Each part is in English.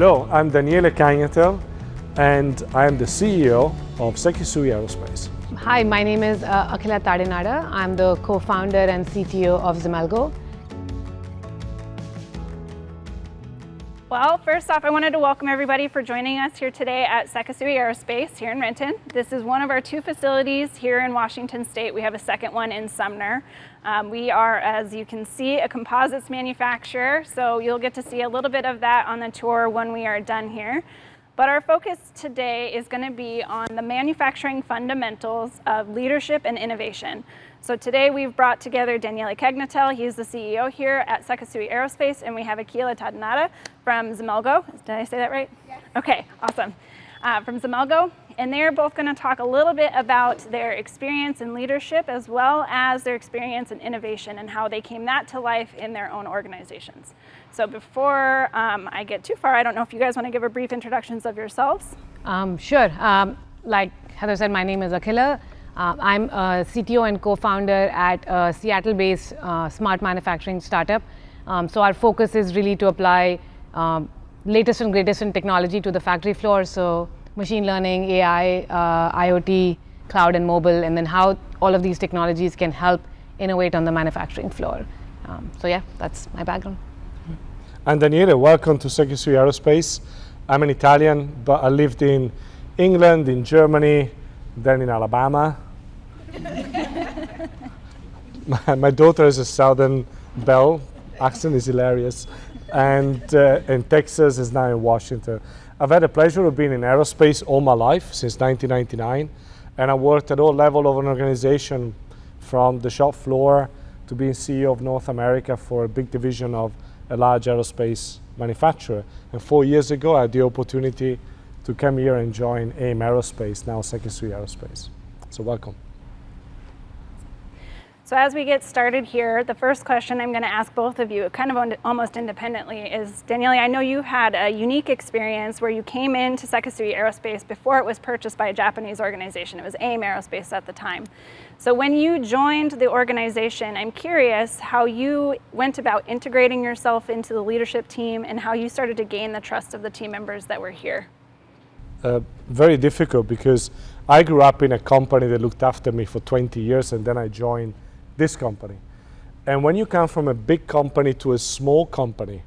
Hello, I'm Daniele Cagnatel and I am the CEO of Sekisui Aerospace. Hi, my name is Akhila Tadinada. I'm the co-founder and CTO of Xemelgo. Well, first off, I wanted to welcome everybody for joining us here today at Sekisui Aerospace here in Renton. This is one of our two facilities here in Washington State. We have a second one in Sumner. We are, as you can see, a composites manufacturer, so you'll get to see a little bit of that on the tour when we are done here. But our focus today is going to be on the manufacturing fundamentals of leadership and innovation. So today we've brought together Daniele Cagnatel, he's the CEO here at Sekisui Aerospace, and we have Akhila Tadinada from Xemelgo. Did I say that right? Yes. Okay, awesome. From Xemelgo, and they're both going to talk a little bit about their experience in leadership as well as their experience in innovation and how they came that to life in their own organizations. So before I get too far, I don't know if you guys want to give a brief introductions of yourselves. Sure. Like Heather said, my name is Akhila. I'm a CTO and co-founder at a Seattle-based smart manufacturing startup. So our focus is really to apply latest and greatest in technology to the factory floor. So machine learning, AI, IoT, cloud and mobile, and then how all of these technologies can help innovate on the manufacturing floor. So yeah, that's my background. And Daniele, welcome to Sekisui Aerospace. I'm an Italian, but I lived in England, in Germany, then in Alabama. my daughter is a Southern belle, accent is hilarious, and in Texas is now in Washington. I've had the pleasure of being in aerospace all my life, since 1999, and I worked at all levels of an organization, from the shop floor to being CEO of North America for a big division of a large aerospace manufacturer. And 4 years ago, I had the opportunity to come here and join AIM Aerospace, now Sekisui Aerospace. So welcome. So as we get started here, the first question I'm going to ask both of you, kind of almost independently, is Daniele, I know you had a unique experience where you came into Sekisui Aerospace before it was purchased by a Japanese organization. It was AIM Aerospace at the time. So when you joined the organization, I'm curious how you went about integrating yourself into the leadership team and how you started to gain the trust of the team members that were here. Very difficult, because I grew up in a company that looked after me for 20 years, and then I joined this company. And when you come from a big company to a small company,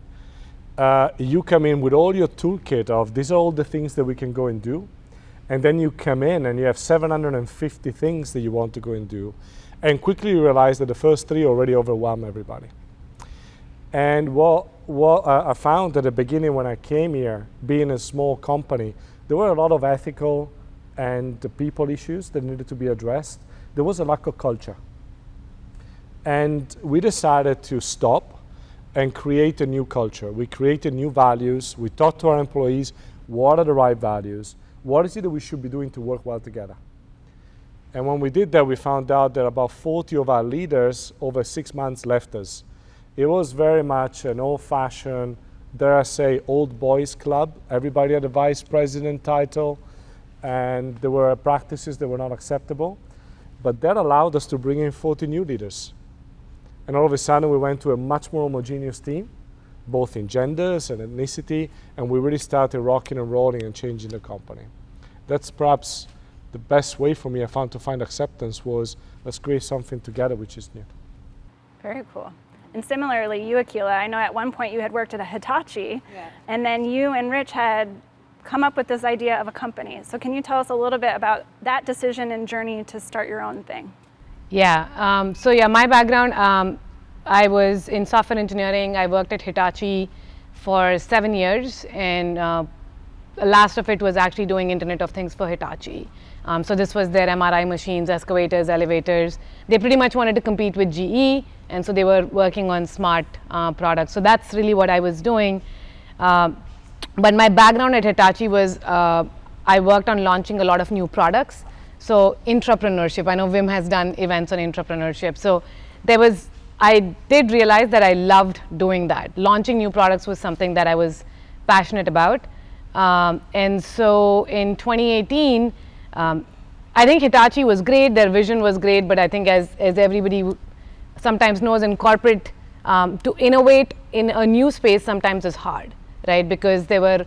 you come in with all your toolkit of these are all the things that we can go and do, and then you come in and you have 750 things that you want to go and do, and quickly you realize that the first 3 already overwhelm everybody. And what I found at the beginning when I came here, being a small company, there were a lot of ethical and people issues that needed to be addressed. There was a lack of culture. And we decided to stop and create a new culture. We created new values. We talked to our employees, what are the right values? What is it that we should be doing to work well together? And when we did that, we found out that about 40 of our leaders over 6 months left us. It was very much an old-fashioned, dare I say, old boys club. Everybody had a vice president title, and there were practices that were not acceptable. But that allowed us to bring in 40 new leaders. And all of a sudden, we went to a much more homogeneous team, both in genders and ethnicity, and we really started rocking and rolling and changing the company. That's perhaps the best way for me I found to find acceptance was, let's create something together which is new. Very cool. And similarly, you, Akhila, I know at one point you had worked at a Hitachi, and then you and Rich had come up with this idea of a company. So can you tell us a little bit about that decision and journey to start your own thing? Yeah, so yeah, my background, I was in software engineering. I worked at Hitachi for 7 years, and the last of it was actually doing Internet of Things for Hitachi. So this was their MRI machines, excavators, elevators. They pretty much wanted to compete with GE, and so they were working on smart products. So that's really what I was doing. But my background at Hitachi was I worked on launching a lot of new products. So intrapreneurship, I know Wim has done events on intrapreneurship. So I did realize that I loved doing that. Launching new products was something that I was passionate about. And so in 2018, I think Hitachi was great, their vision was great, but I think as everybody sometimes knows in corporate, to innovate in a new space sometimes is hard, right? Because there were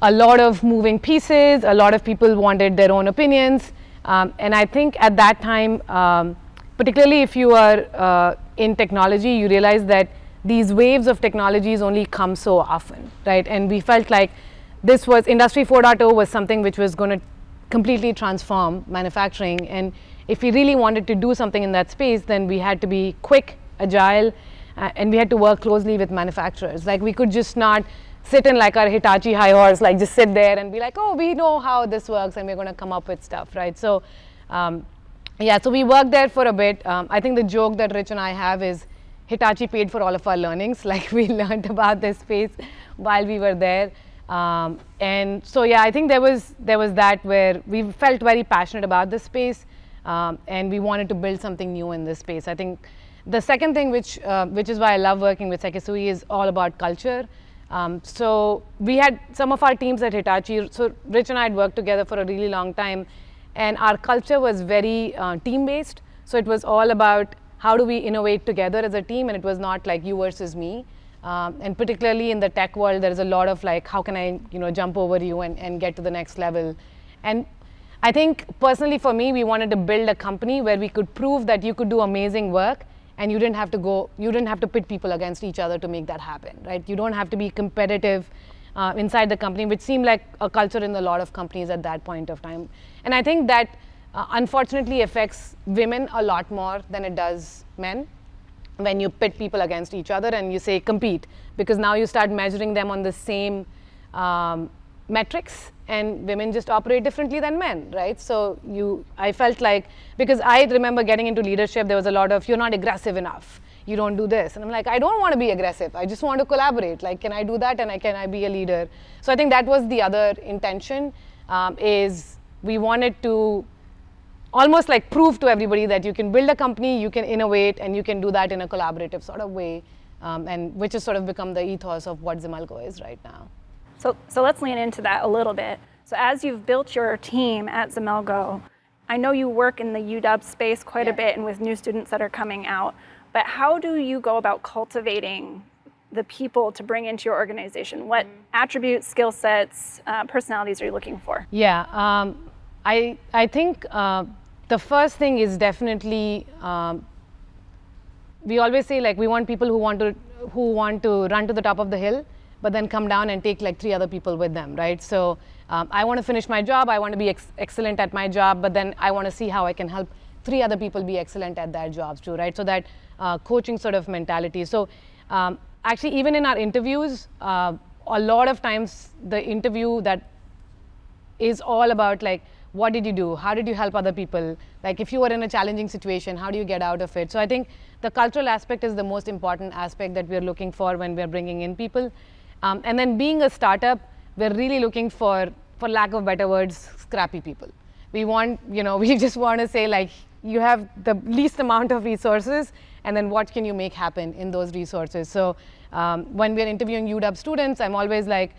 a lot of moving pieces, a lot of people wanted their own opinions, and I think at that time, particularly if you are in technology, you realize that these waves of technologies only come so often, right? And we felt like this was Industry 4.0 was something which was going to completely transform manufacturing, and if we really wanted to do something in that space, then we had to be quick, agile, and we had to work closely with manufacturers. Like, we could just not sit in like our Hitachi high horse, like just sit there and be like, oh, we know how this works and we're going to come up with stuff, right? So yeah, so we worked there for a bit. I think the joke that Rich and I have is Hitachi paid for all of our learnings. Like, we learned about this space while we were there. And so yeah, I think there was that where we felt very passionate about this space, and we wanted to build something new in this space. I think the second thing, which is why I love working with Sekisui, is all about culture. So we had some of our teams at Hitachi, so Rich and I had worked together for a really long time, and our culture was very team-based. So it was all about how do we innovate together as a team, and it was not like you versus me. And particularly in the tech world, there is a lot of like, how can I jump over you and get to the next level? And I think personally for me, we wanted to build a company where we could prove that you could do amazing work, and you didn't have to pit people against each other to make that happen, right? You don't have to be competitive inside the company, which seemed like a culture in a lot of companies at that point of time. And I think that unfortunately affects women a lot more than it does men, when you pit people against each other and you say compete, because now you start measuring them on the same metrics, and women just operate differently than men, right? So I felt like, because I remember getting into leadership, there was a lot of, you're not aggressive enough, you don't do this. And I'm like, I don't want to be aggressive, I just want to collaborate. Like, can I do that, and can I be a leader? So I think that was the other intention, is we wanted to almost like prove to everybody that you can build a company, you can innovate, and you can do that in a collaborative sort of way, and which has sort of become the ethos of what Xemelgo is right now. So let's lean into that a little bit. So as you've built your team at Xemelgo, I know you work in the UW space quite a bit and with new students that are coming out, but how do you go about cultivating the people to bring into your organization? What attributes, skill sets, personalities are you looking for? Yeah, I think the first thing is definitely, we always say like we want people who want to run to the top of the hill, but then come down and take like 3 other people with them, right? So I want to finish my job, I want to be excellent at my job, but then I want to see how I can help 3 other people be excellent at their jobs too, right? So that coaching sort of mentality. So actually, even in our interviews, a lot of times the interview that is all about like, what did you do? How did you help other people? Like, if you were in a challenging situation, how do you get out of it? So I think the cultural aspect is the most important aspect that we're looking for when we're bringing in people. And then being a startup, we're really looking for lack of better words, scrappy people. We want, we just want to say like, you have the least amount of resources, and then what can you make happen in those resources? So when we're interviewing UW students, I'm always like,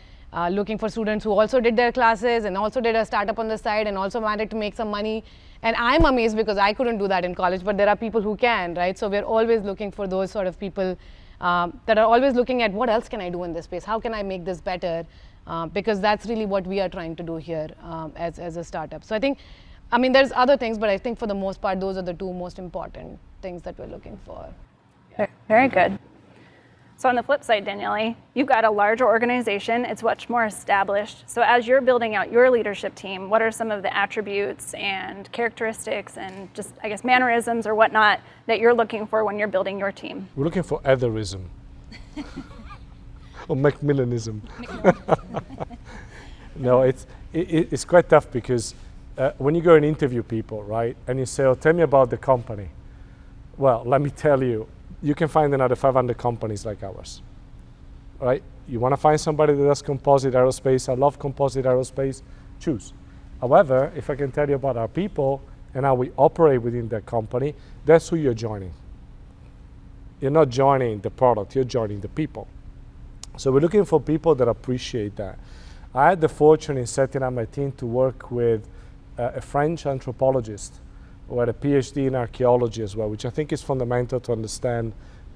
looking for students who also did their classes and also did a startup on the side and also wanted to make some money. And I'm amazed because I couldn't do that in college, but there are people who can, right? So we're always looking for those sort of people that are always looking at what else can I do in this space? How can I make this better? Because that's really what we are trying to do here as a startup. So I think, there's other things, but I think for the most part, those are the 2 most important things that we're looking for. Very good. So on the flip side, Daniele, you've got a larger organization, it's much more established. So as you're building out your leadership team, what are some of the attributes and characteristics and just, I guess, mannerisms or whatnot that you're looking for when you're building your team? We're looking for otherism. Or Macmillanism. No, it's quite tough because when you go and interview people, right, and you say, oh, tell me about the company. Well, let me tell you, you can find another 500 companies like ours, right? You want to find somebody that does composite aerospace, I love composite aerospace, choose. However, if I can tell you about our people and how we operate within that company, that's who you're joining. You're not joining the product, you're joining the people. So we're looking for people that appreciate that. I had the fortune in setting up my team to work with a French anthropologist who had a PhD in archaeology as well, which I think is fundamental to understand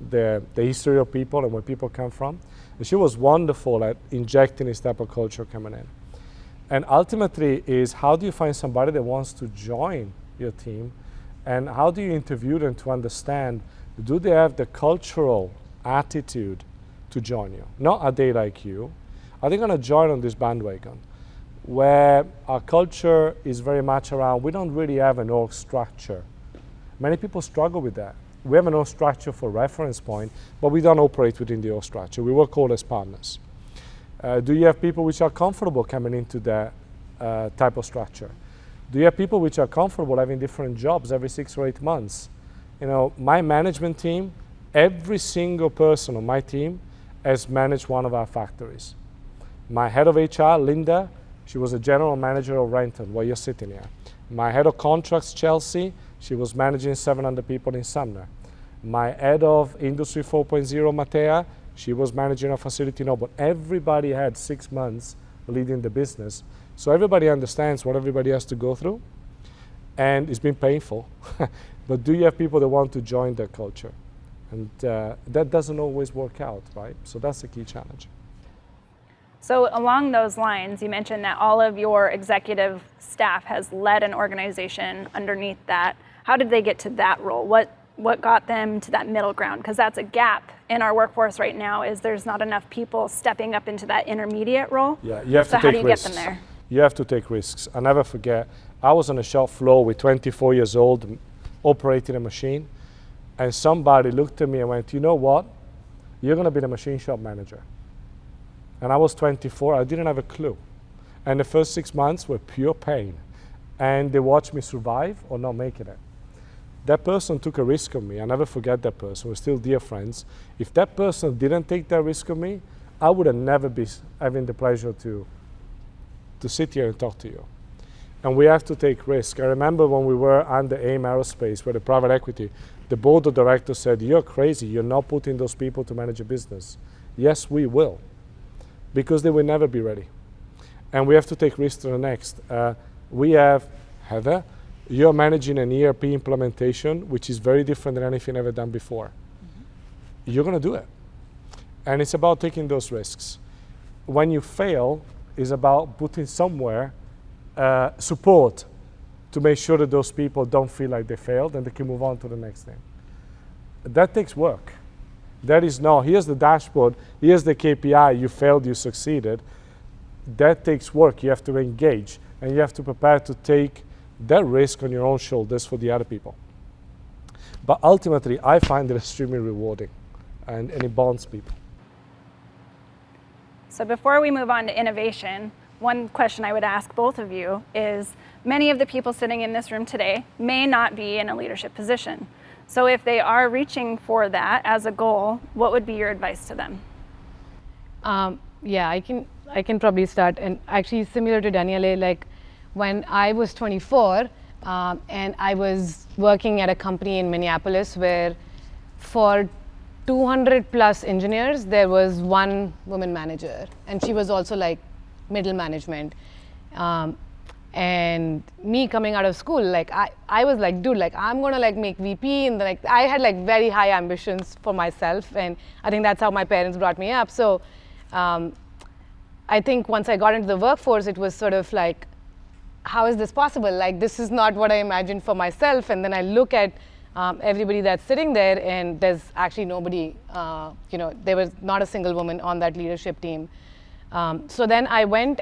the history of people and where people come from. And she was wonderful at injecting this type of culture coming in. And ultimately is, how do you find somebody that wants to join your team, and how do you interview them to understand, do they have the cultural attitude to join you? Not are they like you? Are they going to join on this bandwagon? Where our culture is very much around, we don't really have an org structure. Many people struggle with that. We have an org structure for reference point, but we don't operate within the org structure. We work all as partners. Do you have people which are comfortable coming into that type of structure? Do you have people which are comfortable having different jobs every 6 or 8 months? You know, my management team, every single person on my team has managed one of our factories. My head of HR, Linda, she was a general manager of Renton, where you're sitting here. My head of contracts, Chelsea, she was managing 700 people in Sumner. My head of Industry 4.0, Matea, she was managing a facility in Auburn. Everybody had 6 months leading the business. So everybody understands what everybody has to go through. And it's been painful. But do you have people that want to join that culture? And that doesn't always work out, right? So that's the key challenge. So along those lines, you mentioned that all of your executive staff has led an organization underneath that. How did they get to that role? What got them to that middle ground? Because that's a gap in our workforce right now, is there's not enough people stepping up into that intermediate role. Yeah, you have so to take risks. how do you get them there? You have to take risks. I'll never forget, I was on a shop floor with 24 years old, operating a machine, and somebody looked at me and went, you know what? You're going to be the machine shop manager. And I was 24, I didn't have a clue. And the first 6 months were pure pain. And they watched me survive or not making it. That person took a risk on me. I'll never forget that person. We're still dear friends. If that person didn't take that risk on me, I would have never been having the pleasure to sit here and talk to you. And we have to take risk. I remember when we were under AIM Aerospace, where the private equity, the board of directors said, you're crazy, you're not putting those people to manage a business. Yes, we will. Because they will never be ready. And we have to take risks to the next. We have Heather, you're managing an ERP implementation, which is very different than anything ever done before. Mm-hmm. You're going to do it. And it's about taking those risks. When you fail, it's about putting somewhere support to make sure that those people don't feel like they failed and they can move on to the next thing. That takes work. That is no, here's the dashboard, here's the KPI, you failed, you succeeded. That takes work. You have to engage and you have to prepare to take that risk on your own shoulders for the other people. But ultimately, I find it extremely rewarding and it bonds people. So before we move on to innovation, one question I would ask both of you is, many of the people sitting in this room today may not be in a leadership position. So if they are reaching for that as a goal, what would be your advice to them? Yeah, I can probably start. And actually similar to Daniele, like when I was 24 and I was working at a company in Minneapolis where for 200 plus engineers, there was one woman manager. And she was also like middle management. And me coming out of school, like I was like, dude, like I'm gonna like make VP, and like I had like very high ambitions for myself, and I think that's how my parents brought me up. So I think once I got into the workforce, it was sort of like, how is this possible? Like this is not what I imagined for myself. And then I look at everybody that's sitting there, and there's actually nobody. There was not a single woman on that leadership team. So then I went.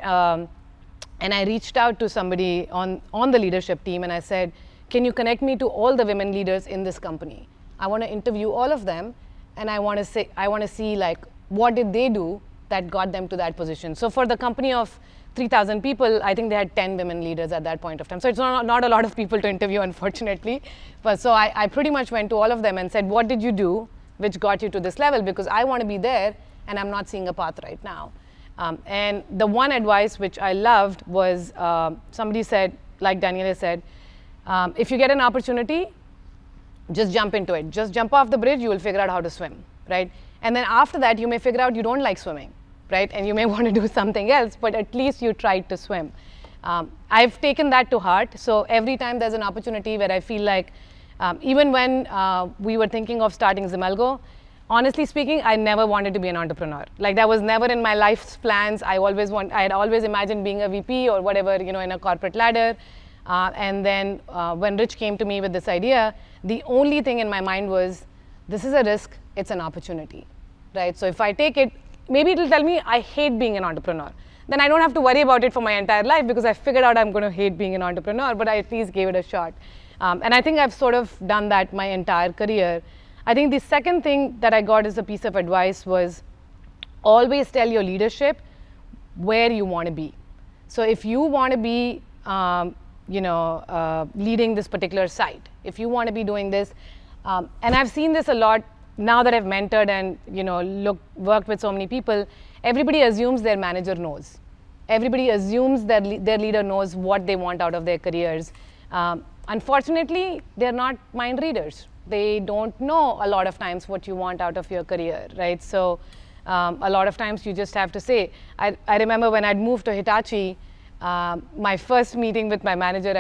And I reached out to somebody on the leadership team and I said, can you connect me to all the women leaders in this company? I want to interview all of them, and I want to see like what did they do that got them to that position. So for the company of 3,000 people, I think they had 10 women leaders at that point of time. So it's not a lot of people to interview, unfortunately. But so I pretty much went to all of them and said, what did you do which got you to this level? Because I want to be there and I'm not seeing a path right now. And the one advice which I loved was somebody said, like Daniele said, if you get an opportunity, just jump into it. Just jump off the bridge, you will figure out how to swim, right? And then after that, you may figure out you don't like swimming, right? And you may want to do something else, but at least you tried to swim. I've taken that to heart. So every time there's an opportunity where I feel like, even when we were thinking of starting Xemelgo, honestly speaking, I never wanted to be an entrepreneur. Like that was never in my life's plans. I had always imagined being a VP or whatever, in a corporate ladder. And then when Rich came to me with this idea, the only thing in my mind was, this is a risk, it's an opportunity, right? So if I take it, maybe it'll tell me I hate being an entrepreneur. Then I don't have to worry about it for my entire life because I figured out I'm going to hate being an entrepreneur, but I at least gave it a shot. And I think I've sort of done that my entire career. I think the second thing that I got as a piece of advice was always tell your leadership where you want to be. So if you want to be, leading this particular site, if you want to be doing this, and I've seen this a lot now that I've mentored and worked with so many people, everybody assumes their manager knows. Everybody assumes that their leader knows what they want out of their careers. Unfortunately, they're not mind readers. They don't know a lot of times what you want out of your career, right? So a lot of times you just have to say, I remember when I'd moved to Hitachi, my first meeting with my manager,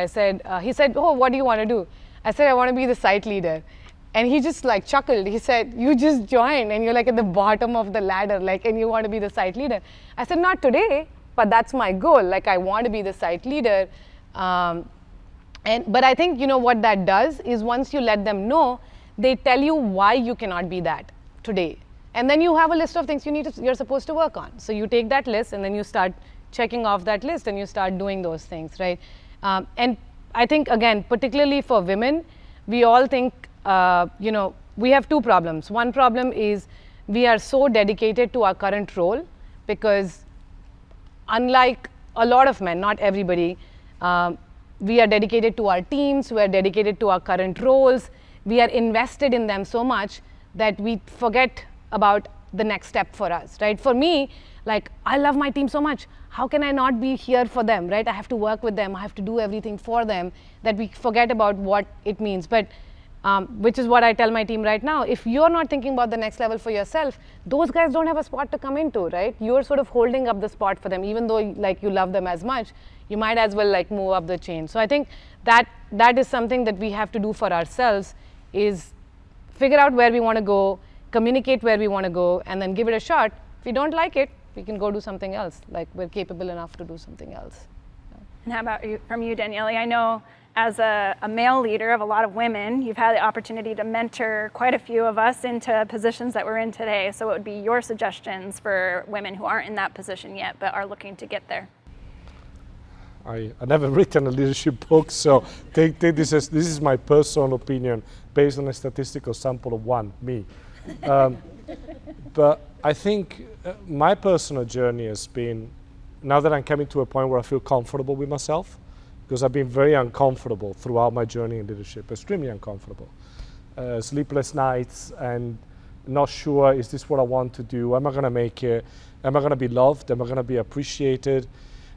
he said, oh, what do you want to do? I said, I want to be the site leader. And he just like chuckled. He said, you just joined and you're like at the bottom of the ladder, and you want to be the site leader. I said, not today, but that's my goal. Like I want to be the site leader. But I think, what that does is once you let them know, they tell you why you cannot be that today. And then you have a list of things you're supposed to work on. So you take that list and then you start checking off that list and you start doing those things, right? And I think, again, particularly for women, we all think, we have two problems. One problem is we are so dedicated to our current role because unlike a lot of men, not everybody, we are dedicated to our teams, we are dedicated to our current roles, we are invested in them so much that we forget about the next step for us, right? For me, like, I love my team so much. How can I not be here for them, right? I have to work with them, I have to do everything for them, that we forget about what it means. But which is what I tell my team right now. If you're not thinking about the next level for yourself, those guys don't have a spot to come into, right? You're sort of holding up the spot for them, even though like you love them as much, you might as well like move up the chain. So I think that is something that we have to do for ourselves, is figure out where we want to go, communicate where we want to go, and then give it a shot. If we don't like it, we can go do something else. Like we're capable enough to do something else. And how about from you, Daniele? I know as a male leader of a lot of women, you've had the opportunity to mentor quite a few of us into positions that we're in today. So what would be your suggestions for women who aren't in that position yet but are looking to get there? I never written a leadership book, so take this is my personal opinion based on a statistical sample of one, me. But I think my personal journey has been, now that I'm coming to a point where I feel comfortable with myself, because I've been very uncomfortable throughout my journey in leadership, extremely uncomfortable. Sleepless nights and not sure, is this what I want to do? Am I going to make it? Am I going to be loved? Am I going to be appreciated?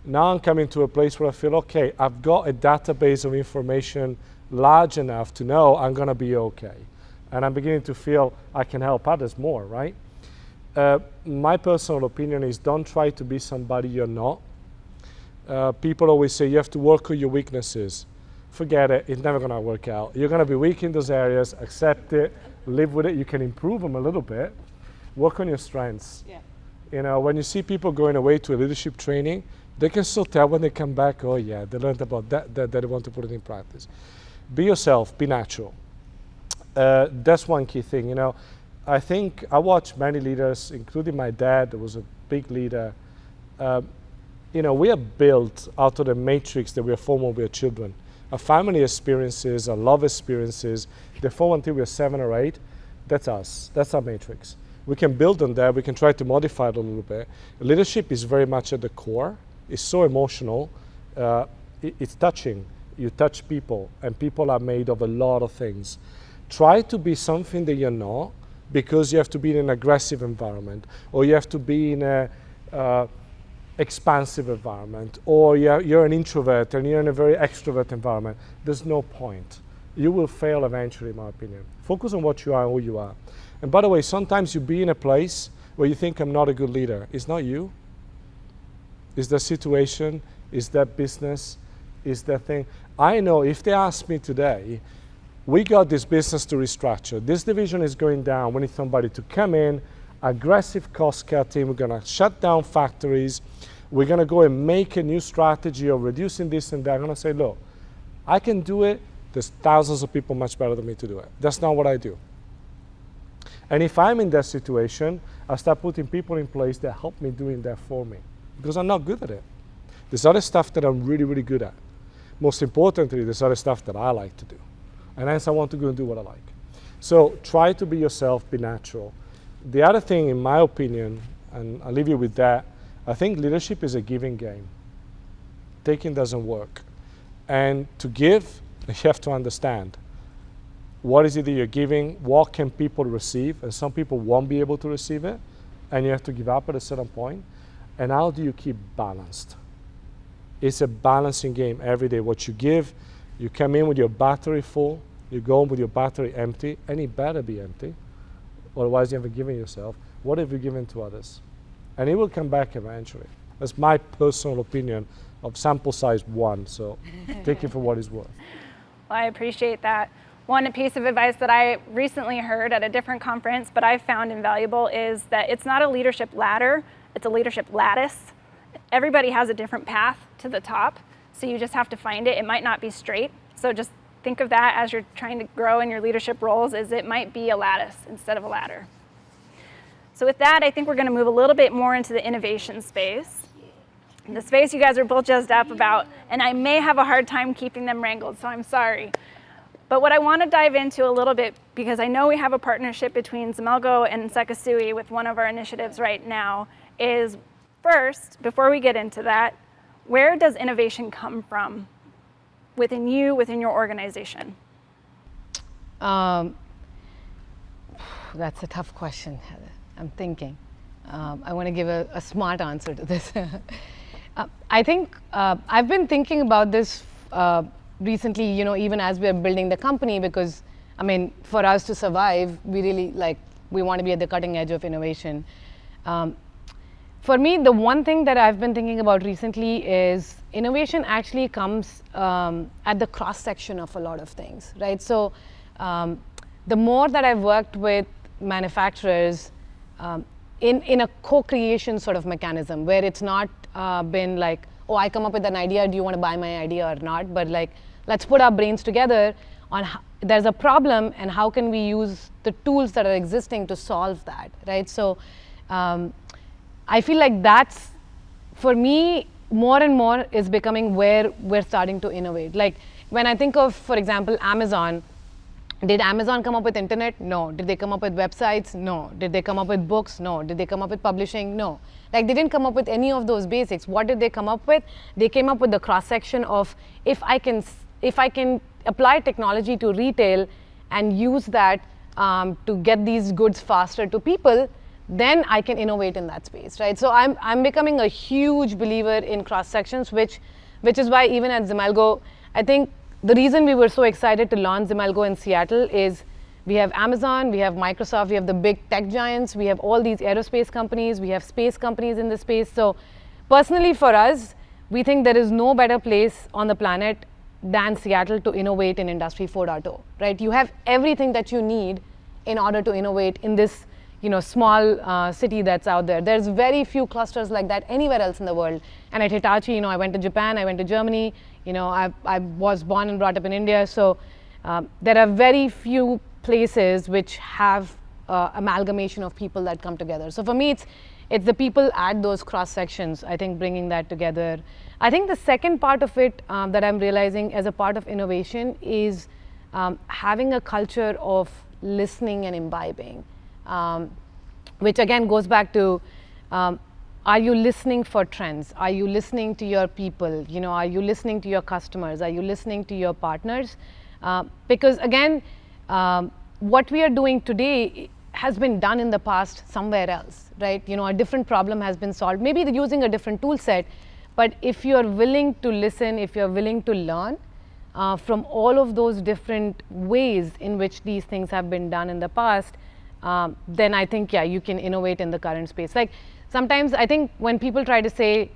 Now I'm coming to a place where I feel, okay, I've got a database of information large enough to know I'm going to be okay. And I'm beginning to feel I can help others more, right? My personal opinion is don't try to be somebody you're not. People always say you have to work on your weaknesses. Forget it, it's never gonna work out. You're gonna be weak in those areas, accept it, live with it. You can improve them a little bit. Work on your strengths. Yeah. When you see people going away to a leadership training, they can still tell when they come back, oh yeah, they learned about that they want to put it in practice. Be yourself, be natural. That's one key thing. I think I watched many leaders, including my dad, who was a big leader. We are built out of the matrix that we are formed when we are children. Our family experiences, our love experiences, they form until we are 7 or 8. That's us. That's our matrix. We can build on that. We can try to modify it a little bit. Leadership is very much at the core. It's so emotional. It's touching. You touch people, and people are made of a lot of things. Try to be something that you're not, because you have to be in an aggressive environment, or you have to be in a expansive environment, or you're an introvert and you're in a very extrovert environment. There's no point. You will fail eventually, in my opinion. Focus on what you are and who you are. And by the way, sometimes you be in a place where you think I'm not a good leader. It's not you. It's the situation, it's that business, it's that thing. I know if they ask me today, we got this business to restructure. This division is going down. We need somebody to come in, aggressive cost cutting. We're going to shut down factories. We're going to go and make a new strategy of reducing this and that. I'm going to say, look, I can do it. There's thousands of people much better than me to do it. That's not what I do. And if I'm in that situation, I start putting people in place that help me doing that for me, because I'm not good at it. There's other stuff that I'm really, really good at. Most importantly, there's other stuff that I like to do. And hence I want to go and do what I like. So try to be yourself, be natural. The other thing, in my opinion, and I'll leave you with that, I think leadership is a giving game. Taking doesn't work. And to give, you have to understand what is it that you're giving, what can people receive, and some people won't be able to receive it, and you have to give up at a certain point. And how do you keep balanced? It's a balancing game every day. What you give, you come in with your battery full, you go home with your battery empty, and it better be empty, otherwise you haven't given yourself. What have you given to others? And it will come back eventually. That's my personal opinion of sample size 1, so take it for what it's worth. Well, I appreciate that. One piece of advice that I recently heard at a different conference, but I found invaluable, is that it's not a leadership ladder, it's a leadership lattice. Everybody has a different path to the top, so you just have to find it. It might not be straight, so just think of that as you're trying to grow in your leadership roles, as it might be a lattice instead of a ladder. So with that, I think we're going to move a little bit more into the innovation space. The space you guys are both jazzed up about, and I may have a hard time keeping them wrangled, so I'm sorry. But what I want to dive into a little bit, because I know we have a partnership between Xemelgo and Sekisui with one of our initiatives right now, is first, before we get into that, where does innovation come from within you, within your organization? That's a tough question, Heather. I'm thinking. I want to give a smart answer to this. I think I've been thinking about this recently, even as we're building the company, because, I mean, for us to survive, we want to be at the cutting edge of innovation. For me, the one thing that I've been thinking about recently is innovation actually comes at the cross-section of a lot of things, right? So the more that I've worked with manufacturers in a co-creation sort of mechanism, where it's not been like, oh, I come up with an idea, do you want to buy my idea or not? But like, let's put our brains together on there's a problem and how can we use the tools that are existing to solve that, right? So I feel like that's, for me, more and more is becoming where we're starting to innovate. Like when I think of, for example, Amazon, did Amazon come up with internet? No. Did they come up with websites? No. Did they come up with books? No. Did they come up with publishing? No. Like they didn't come up with any of those basics. What did they come up with? They came up with the cross-section of if I can apply technology to retail and use that to get these goods faster to people, then I can innovate in that space, right? So I'm becoming a huge believer in cross-sections, which is why even at Xemelgo, I think the reason we were so excited to launch Xemelgo in Seattle is we have Amazon, we have Microsoft, we have the big tech giants, we have all these aerospace companies, we have space companies in the space. So personally for us, we think there is no better place on the planet than Seattle to innovate in Industry 4.0, right? You have everything that you need in order to innovate in this small city that's out there. There's very few clusters like that anywhere else in the world. And at Hitachi, I went to Japan, I went to Germany, I was born and brought up in India. So there are very few places which have amalgamation of people that come together. So for me, it's the people at those cross sections, I think, bringing that together. I think the second part of it that I'm realizing as a part of innovation is having a culture of listening and imbibing. Which again goes back to, are you listening for trends? Are you listening to your people? Are you listening to your customers? Are you listening to your partners? Because again, what we are doing today has been done in the past somewhere else, right? A different problem has been solved. Maybe they're using a different tool set, but if you're willing to listen, if you're willing to learn from all of those different ways in which these things have been done in the past, then I think, you can innovate in the current space. Like sometimes I think when people try to say,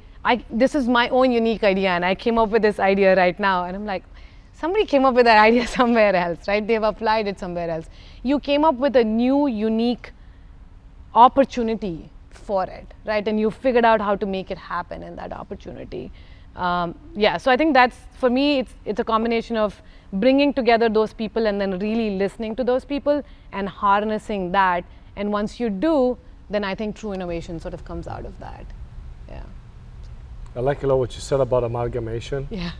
this is my own unique idea and I came up with this idea right now, and I'm like, somebody came up with that idea somewhere else, right? They've applied it somewhere else. You came up with a new, unique opportunity for it, right? And you figured out how to make it happen in that opportunity. Yeah, so I think that's, for me, it's a combination of bringing together those people and then really listening to those people and harnessing that. And once you do, then I think true innovation sort of comes out of that. Yeah. I like a lot what you said about amalgamation. Yeah.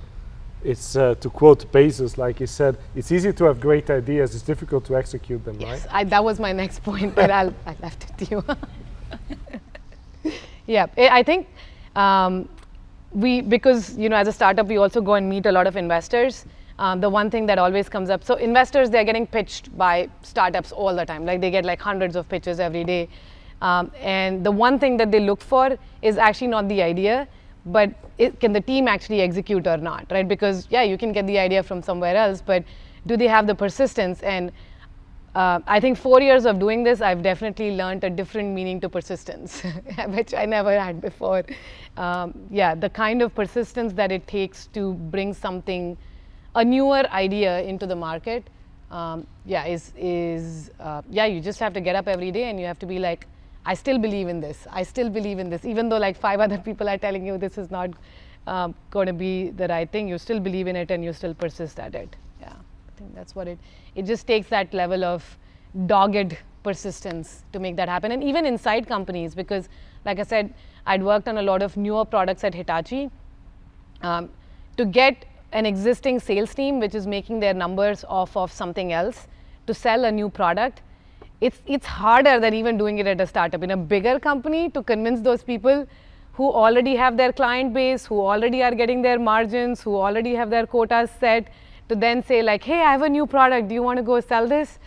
It's to quote Bezos, like he said, it's easy to have great ideas, it's difficult to execute them, Yes, right? that was my next point, but I left it to you. Yeah, I think because as a startup, we also go and meet a lot of investors. The one thing that always comes up, so investors, they're getting pitched by startups all the time. Like they get like hundreds of pitches every day. And the one thing that they look for is actually not the idea, but can the team actually execute or not, right? Because yeah, you can get the idea from somewhere else, but do they have the persistence? And I think 4 years of doing this, I've definitely learned a different meaning to persistence, which I never had before. Yeah, the kind of persistence that it takes to bring something, a newer idea into the market, yeah, you just have to get up every day and you have to be like, I still believe in this. I still believe in this. Even though like 5 other people are telling you this is not going to be the right thing, you still believe in it and you still persist at it. Yeah, I think that's what it just takes, that level of dogged persistence to make that happen. And even inside companies, because like I said, I'd worked on a lot of newer products at Hitachi. To get an existing sales team, which is making their numbers off of something else, to sell a new product, it's harder than even doing it at a startup. In a bigger company, to convince those people who already have their client base, who already are getting their margins, who already have their quotas set, to then say like, hey, I have a new product, do you want to go sell this?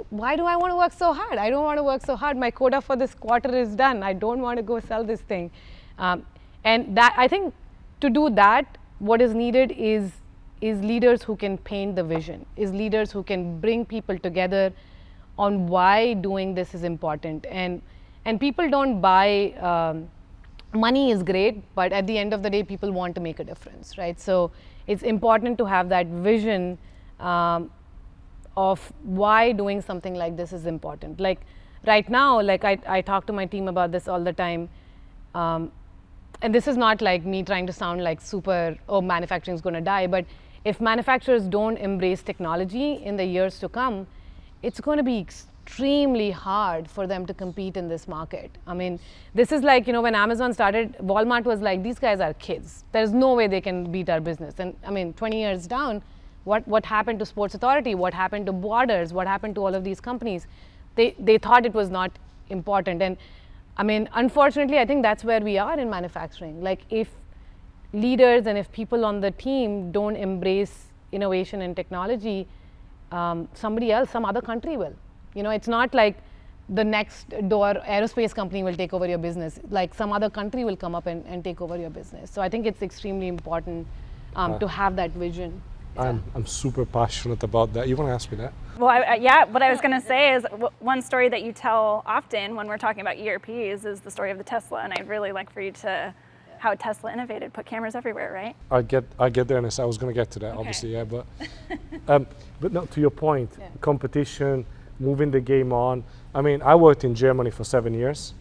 Why do I want to work so hard? I don't want to work so hard. My quota for this quarter is done. I don't want to go sell this thing. And that, I think to do that, what is needed is leaders who can paint the vision, is leaders who can bring people together on why doing this is important. And people don't buy, money is great, but at the end of the day, people want to make a difference, right? So it's important to have that vision of why doing something like this is important. Like right now, like I talk to my team about this all the time. And this is not like me trying to sound like super, oh, manufacturing is going to die, but if manufacturers don't embrace technology in the years to come, it's going to be extremely hard for them to compete in this market. I mean, this is like, when Amazon started, Walmart was like, these guys are kids. There's no way they can beat our business. And I mean, 20 years down, what happened to Sports Authority? What happened to Borders? What happened to all of these companies? They thought it was not important. And I mean, unfortunately, I think that's where we are in manufacturing. Like if leaders and if people on the team don't embrace innovation and technology, somebody else, some other country will. It's not like the next door aerospace company will take over your business. Like some other country will come up and take over your business. So I think it's extremely important to have that vision. I'm super passionate about that. You want to ask me that? Well, yeah, what I was going to say is one story that you tell often when we're talking about ERPs is the story of the Tesla, and I'd really like for you to, how Tesla innovated, put cameras everywhere, right? I get there, and I was going to get to that, obviously, yeah, but no, to your point, competition, moving the game on. I mean, I worked in Germany for 7 years,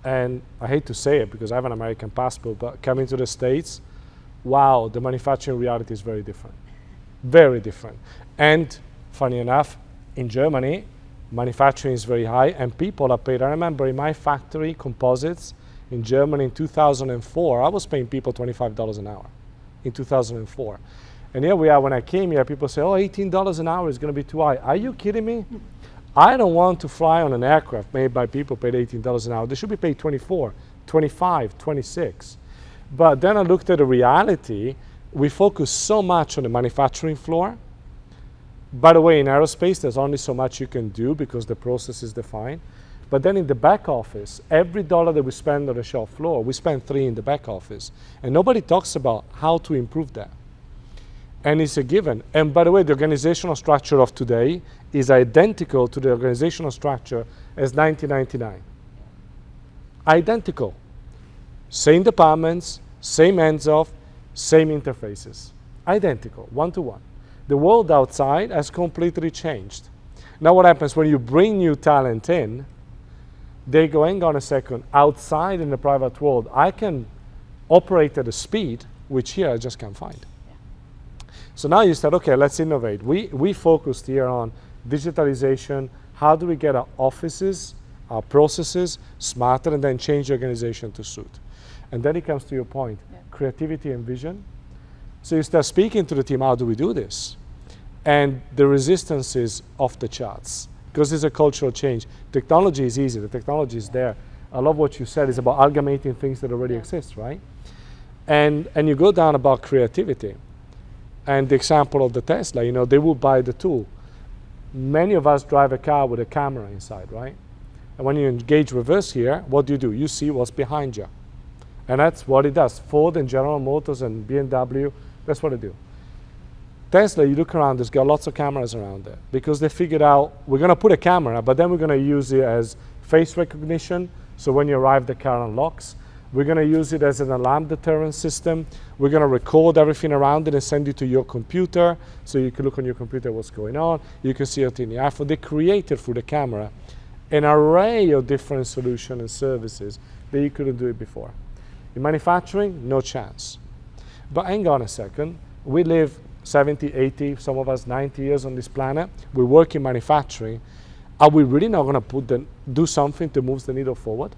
and I hate to say it because I have an American passport, but coming to the States, wow, the manufacturing reality is very different. Very different. And funny enough, in Germany, manufacturing is very high and people are paid. I remember in my factory, composites, in Germany in 2004, I was paying people $25 an hour in 2004. And here we are, when I came here, people say, oh, $18 an hour is going to be too high. Are you kidding me? I don't want to fly on an aircraft made by people paid $18 an hour. They should be paid 24, 25, 26. But then I looked at the reality. We focus so much on the manufacturing floor. By the way, in aerospace, there's only so much you can do because the process is defined. But then in the back office, every dollar that we spend on the shop floor, we spend 3 in the back office. And nobody talks about how to improve that. And it's a given. And by the way, the organizational structure of today is identical to the organizational structure as 1999. Identical. Same departments, same hands-off, same interfaces. identical, one-to-one. The world outside has completely changed. Now what happens when you bring new talent in, they go, hang on a second, outside in the private world, I can operate at a speed which here I just can't find. Yeah. So now you said, okay, let's innovate. We focused here on digitalization. How do we get our offices, our processes smarter, and then change the organization to suit? And then it comes to your point, creativity and vision. So you start speaking to the team, how do we do this? And the resistance is off the charts because it's a cultural change. Technology is easy, the technology is there. I love what you said, it's about amalgamating things that already exist, right? And you go down about creativity. And the example of the Tesla, you know, they will buy the tool. Many of us drive a car with a camera inside, right? And when you engage reverse here, what do? You see what's behind you. And that's what it does. Ford and General Motors and BMW, that's what they do. Tesla, you look around, there's got lots of cameras around there because they figured out we're going to put a camera, but then we're going to use it as face recognition. So when you arrive, the car unlocks. We're going to use it as an alarm deterrent system. We're going to record everything around it and send it to your computer so you can look on your computer what's going on. You can see it in the iPhone. They created through the camera an array of different solutions and services that you couldn't do it before. In manufacturing, no chance. But hang on a second. We live 70, 80, some of us 90 years on this planet. We work in manufacturing. Are we really not going to do something to move the needle forward?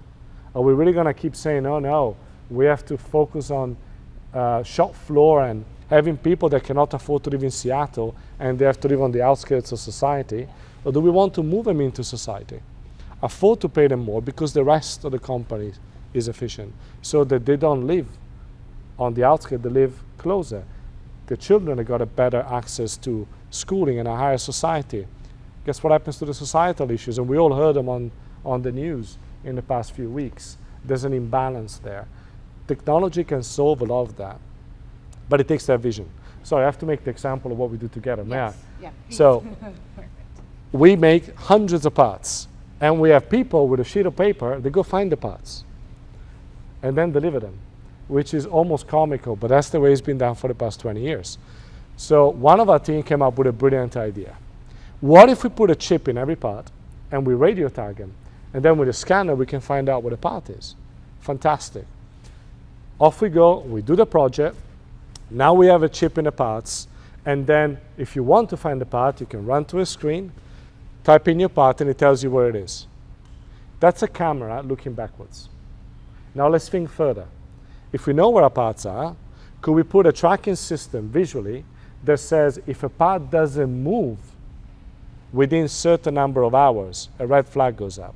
Are we really going to keep saying, oh no, we have to focus on shop floor and having people that cannot afford to live in Seattle and they have to live on the outskirts of society? Or do we want to move them into society? Afford to pay them more because the rest of the company is efficient so that they don't live on the outskirts, they live closer. The children have got a better access to schooling and a higher society. Guess what happens to the societal issues? And we all heard them on the news in the past few weeks. There's an imbalance there. Technology can solve a lot of that, but it takes that vision. So I have to make the example of what we do together. Yes. May I? Yeah. So we make hundreds of parts, and we have people with a sheet of paper, they go find the parts and then deliver them, which is almost comical, but that's the way it's been done for the past 20 years. So one of our team came up with a brilliant idea. What if we put a chip in every part and we radio tag them, and then with a scanner we can find out what the part is? Fantastic. Off we go, we do the project. Now we have a chip in the parts, and then if you want to find the part, you can run to a screen, type in your part, and it tells you where it is. That's a camera looking backwards. Now let's think further. If we know where our parts are, could we put a tracking system visually that says if a part doesn't move within a certain number of hours, a red flag goes up?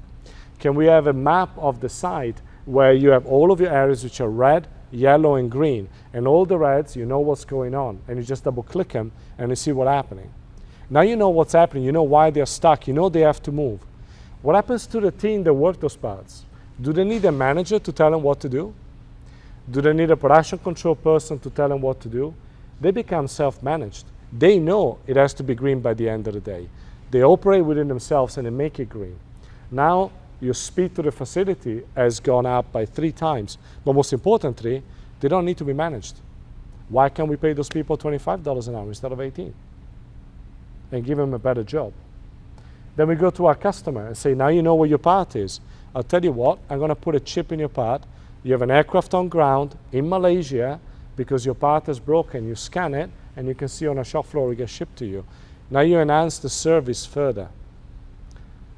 Can we have a map of the site where you have all of your areas which are red, yellow, and green, and all the reds, you know what's going on, and you just double click them and you see what's happening. Now you know what's happening, you know why they're stuck, you know they have to move. What happens to the team that work those parts? Do they need a manager to tell them what to do? Do they need a production control person to tell them what to do? They become self-managed. They know it has to be green by the end of the day. They operate within themselves and they make it green. Now your speed to the facility has gone up by 3 times. But most importantly, they don't need to be managed. Why can't we pay those people $25 an hour instead of 18? And give them a better job. Then we go to our customer and say, now you know where your part is. I'll tell you what, I'm going to put a chip in your part. You have an aircraft on ground in Malaysia because your part is broken. You scan it and you can see on a shop floor it gets shipped to you. Now you enhance the service further.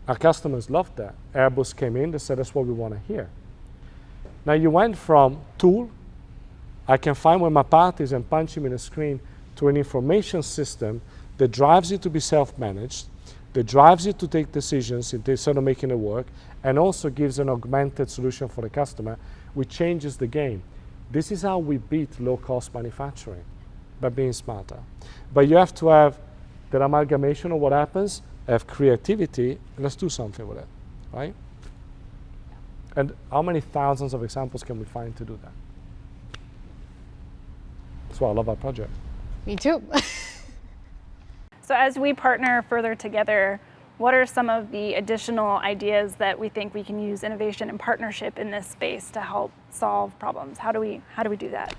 Our customers loved that. Airbus came in, they said that's what we want to hear. Now you went from tool, I can find where my part is and punch him in a screen, to an information system that drives you to be self-managed, that drives you to take decisions instead of making it work, and also gives an augmented solution for the customer, which changes the game. This is how we beat low-cost manufacturing, by being smarter. But you have to have that amalgamation of what happens, have creativity, and let's do something with it, right? And how many thousands of examples can we find to do that? That's why I love our project. Me too. So as we partner further together, what are some of the additional ideas that we think we can use innovation and partnership in this space to help solve problems? How do we do that?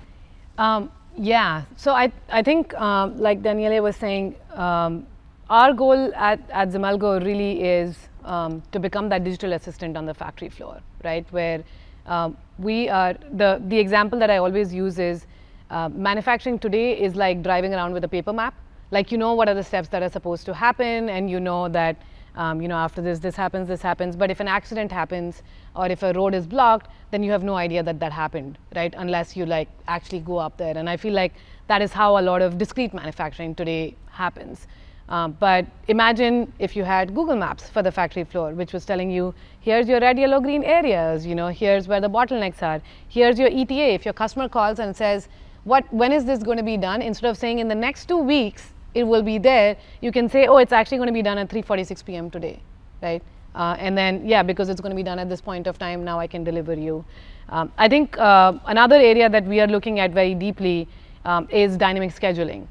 Yeah, so I think like Daniele was saying, our goal at Xemelgo really is to become that digital assistant on the factory floor, right? Where we are, the example that I always use is manufacturing today is like driving around with a paper map. Like, you know what are the steps that are supposed to happen, and you know that after this happens. But if an accident happens or if a road is blocked, then you have no idea that that happened, right? Unless you like actually go up there. And I feel like that is how a lot of discrete manufacturing today happens. But imagine if you had Google Maps for the factory floor, which was telling you, here's your red, yellow, green areas, here's where the bottlenecks are, here's your ETA. If your customer calls and says, when is this going to be done? Instead of saying in the next 2 weeks, it will be there, you can say, oh, it's actually going to be done at 3:46 p.m. today, right? And then, yeah, because it's going to be done at this point of time, now I can deliver you. I think another area that we are looking at very deeply is dynamic scheduling.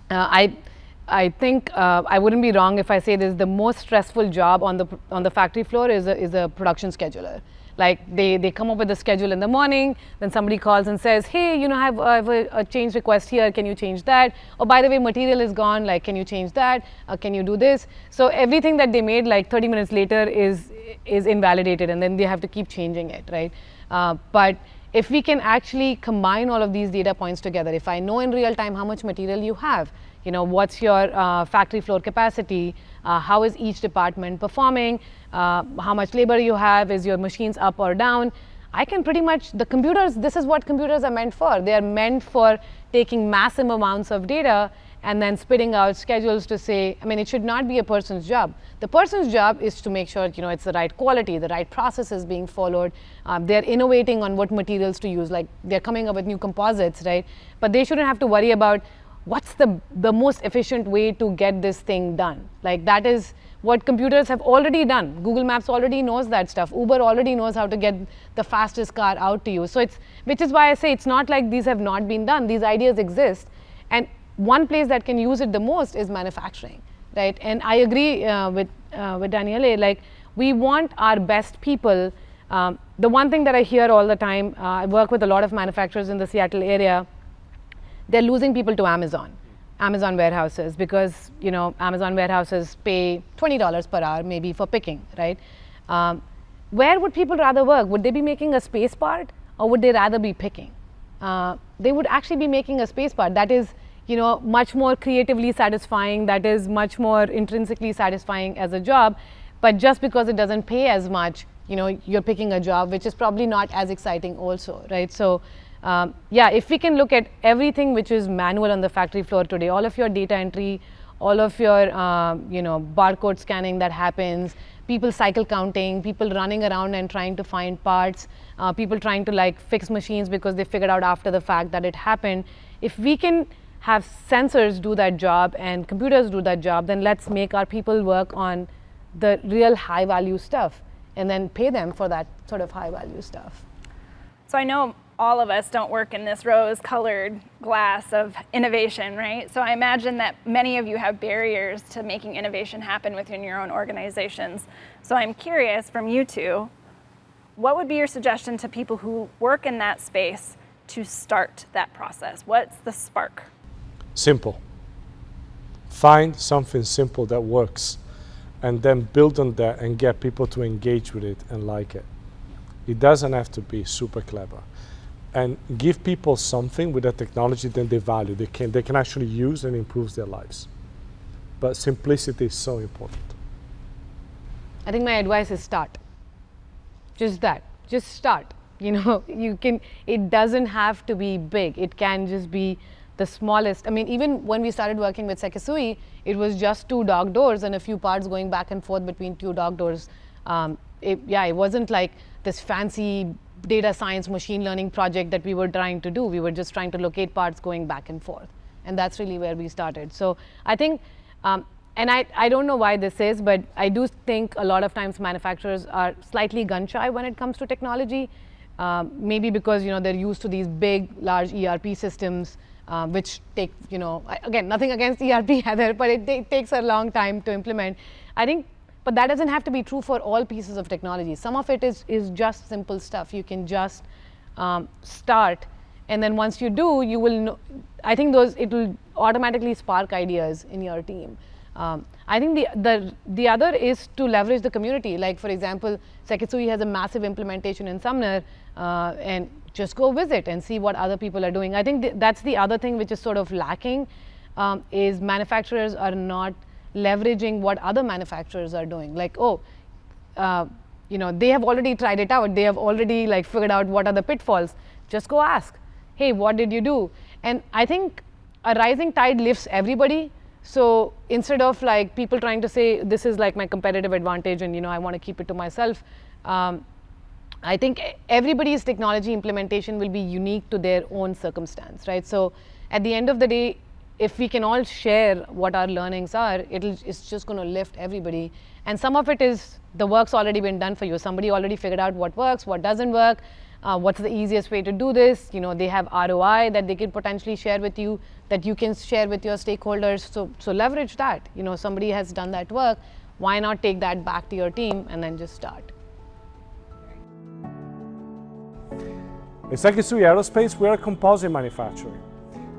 I think I wouldn't be wrong if I say this: the most stressful job on the factory floor is a production scheduler. Like they come up with a schedule in the morning, then somebody calls and says, hey, I have a change request here, can you change that? Oh, by the way, material is gone, like, can you change that? Can you do this? So everything that they made like 30 minutes later is invalidated, and then they have to keep changing it, right? But if we can actually combine all of these data points together, if I know in real time how much material you have, what's your factory floor capacity, how is each department performing, how much labor you have, is your machines up or down, I can pretty much, the computers, this is what computers are meant for. They are meant for taking massive amounts of data and then spitting out schedules to say, it should not be a person's job. The person's job is to make sure, it's the right quality, the right process is being followed. They're innovating on what materials to use, like they're coming up with new composites, right? But they shouldn't have to worry about what's the most efficient way to get this thing done. Like that is what computers have already done. Google Maps already knows that stuff. Uber already knows how to get the fastest car out to you. So which is why I say it's not like these have not been done. These ideas exist. And one place that can use it the most is manufacturing, right? And I agree with Daniele, like we want our best people. The one thing that I hear all the time, I work with a lot of manufacturers in the Seattle area, they're losing people to Amazon warehouses, because Amazon warehouses pay $20 per hour maybe for picking, right? Where would people rather work? Would they be making a space part, or would they rather be picking? They would actually be making a space part that is much more creatively satisfying, that is much more intrinsically satisfying as a job. But just because it doesn't pay as much, you're picking a job which is probably not as exciting also, right? So yeah, if we can look at everything which is manual on the factory floor today, all of your data entry, all of your barcode scanning that happens, people cycle counting, people running around and trying to find parts, people trying to like fix machines because they figured out after the fact that it happened. If we can have sensors do that job and computers do that job, then let's make our people work on the real high value stuff and then pay them for that sort of high value stuff. So I know all of us don't work in this rose-colored glass of innovation, right? So I imagine that many of you have barriers to making innovation happen within your own organizations. So I'm curious from you two, what would be your suggestion to people who work in that space to start that process? What's the spark? Simple. Find something simple that works, and then build on that and get people to engage with it and like it. It doesn't have to be super clever. And give people something with the technology that they value, they can actually use and improve their lives. But simplicity is so important. I think my advice is start. Just that, just start. It doesn't have to be big. It can just be the smallest. Even when we started working with Sekisui, it was just 2 dog doors and a few parts going back and forth between 2 dog doors. It wasn't like this fancy data science machine learning project that we were trying to do. We were just trying to locate parts going back and forth. And that's really where we started. So I think, and I don't know why this is, but I do think a lot of times manufacturers are slightly gun shy when it comes to technology. Maybe because they're used to these big, large ERP systems, which take, again, nothing against ERP, Heather, but it takes a long time to implement. I think, but that doesn't have to be true for all pieces of technology. Some of it is just simple stuff. You can just start And then once you do, you will know, I think it will automatically spark ideas in your team. I think the other is to leverage the community. Like for example, Sekisui has a massive implementation in Sumner, and just go visit and see what other people are doing. I think that's the other thing which is sort of lacking, is manufacturers are not leveraging what other manufacturers are doing. Like, you know, they have already tried it out. They have already like figured out what are the pitfalls. Just go ask, hey, what did you do? And I think a rising tide lifts everybody. So instead of like people trying to say, this is like my competitive advantage and, you know, I want to keep it to myself, I think everybody's technology implementation will be unique to their own circumstance, right? So at the end of the day, if we can all share what our learnings are, it's just going to lift everybody. And some of it is the work's already been done for you. Somebody already figured out what works, what doesn't work, what's the easiest way to do this. You know, they have ROI that they can potentially share with you, that you can share with your stakeholders. So leverage that. You know, somebody has done that work. Why not take that back to your team and then just start? At Sekisui Aerospace, we are a composite manufacturer.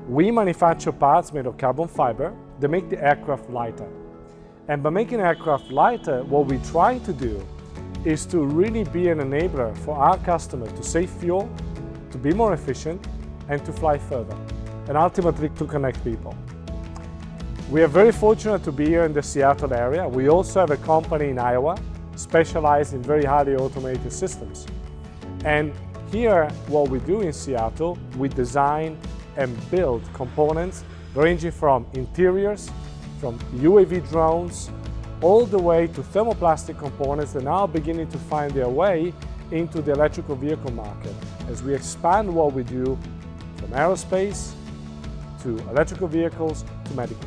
We manufacture parts made of carbon fiber that make the aircraft lighter. And by making aircraft lighter, what we try to do is to really be an enabler for our customers to save fuel, to be more efficient, and to fly further, and ultimately to connect people. We are very fortunate to be here in the Seattle area. We also have a company in Iowa specialized in very highly automated systems. And here, what we do in Seattle, we design and build components ranging from interiors, from UAV drones, all the way to thermoplastic components that are now beginning to find their way into the electrical vehicle market as we expand what we do from aerospace to electrical vehicles to medical.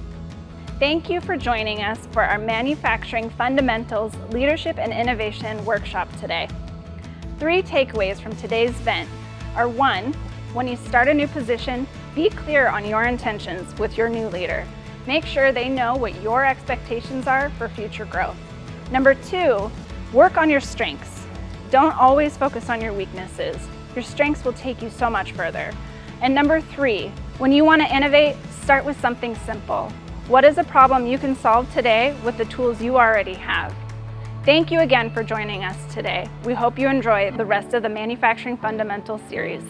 Thank you for joining us for our Manufacturing Fundamentals Leadership and Innovation workshop today. 3 takeaways from today's event are: 1, when you start a new position, be clear on your intentions with your new leader. Make sure they know what your expectations are for future growth. Number 2, work on your strengths. Don't always focus on your weaknesses. Your strengths will take you so much further. And number 3, when you want to innovate, start with something simple. What is a problem you can solve today with the tools you already have? Thank you again for joining us today. We hope you enjoy the rest of the Manufacturing Fundamentals series.